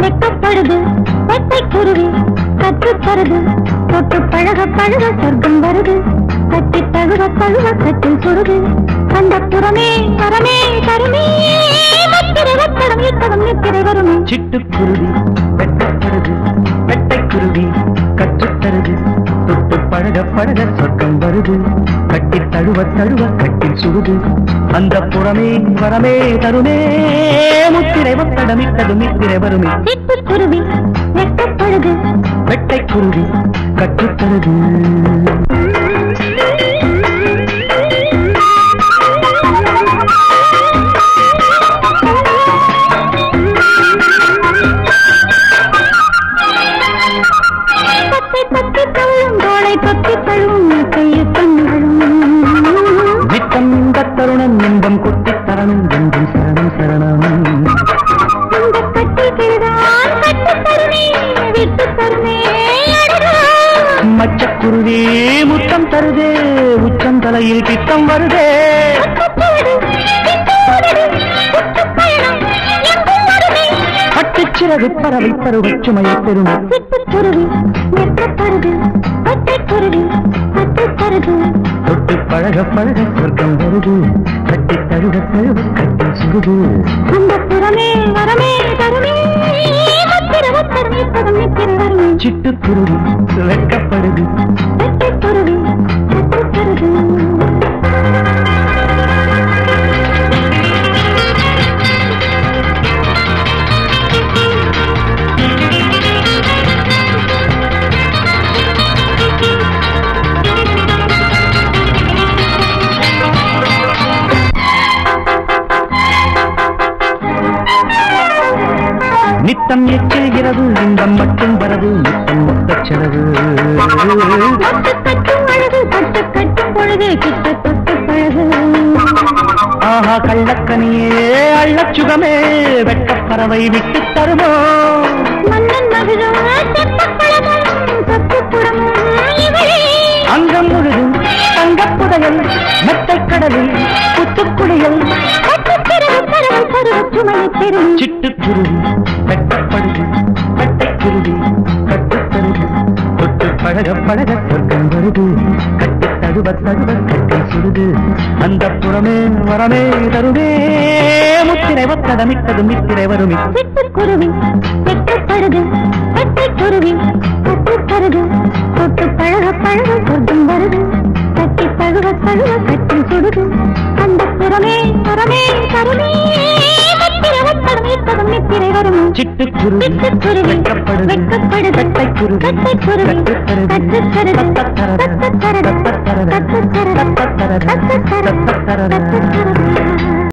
வெக்கப்படுது வெட்டை குருவி கற்று தருது தொட்டு பழக பழக சொர்க்கம் வருது கட்டி தழுவ தழுவ கட்டில் சுருது அந்த புறமே வரமே தருமே முத்திரை வத்தடம் இத்தடம் நித்திரை வருமே சிட்டுக்குருவி வெட்டப்படுது வெட்டை குருவி கற்று தருது தொட்டு பழக பழக சொர்க்கம் வருது கட்டி தழுவ தழுவ கட்டில் சுருது அந்த புறமே வரமே தருமே முத்திரை வத்தடம் இத்தடம் நித்திரை வருமே சிட்டுக்குருவி வெட்டப்படுது வெட்டை குருவி கற்று தருது நித்தம் இந்த தருணம் இன்பம் கொட்டி தரணும் என்றும் சரணம் சரணம் மச்சக்குருவி முத்தம் தருதே உச்சம் தலையில் பித்தம் வருதே பட்டுச்சிறகு பறவை பருவச் சுமையை பெறும் சிட்டுக்குருவி வெட்டப்படுது வெட்டை குருவி கற்று தருது தொட்டு பழக பழக சொர்க்கம் வருது கட்டி தழுவ தழுவ கட்டி சுடுது அந்த புறமே வரமே தருமே முத்திரை வத்தடம் இத்தடம் நித்திரை வருமே சிட்டுக்குருவி வெட்கப்படுது வெட்டை குருவி கற்று தருது நித்தம் எச்சில்கிறது இன்பம் மட்டும் வரது நித்தம் மொத்த செலவு கட்டும் பொழுது கிட்ட தொட்டு பழகு ஆஹா கள்ளக்கனியே அள்ளச்சுகமே வெட்டப்பறவை விட்டு தருமோ மன்னன் மகிழும் தெப்பப்பழமும் சொத்துப்புறமும் இவளே அங்கம் முழுதும் தங்கப்புதையல் மெத்தைக்கடலில் புத்துக்குடியல் சிட்டுக்குருவி வெட்டப்படுது வெட்டைக்குருவி கட்டுத்தருது தொட்டு பழக பழக சொர்க்கம் வருது கட்டி தழுவ தழுவ கட்டி சுடுது அந்த புறமே வரமே தருமே முத்திரை வத்தடமிட்டது மித்திரை வருமே சிட்டுக்குருவி வெட்டப்படுது வெட்டைக்குருவி கட்டுத்தருது தொட்டு பழக பழக சொர்க்கம் வருது கட்டி தழுவ தழுவ கட்டி சுடுது அந்த புறமே வரமே தருமே சிட்டுக்குருவி வெட்டப்படுது வெட்டைக்குருவி கட்டுத்தருது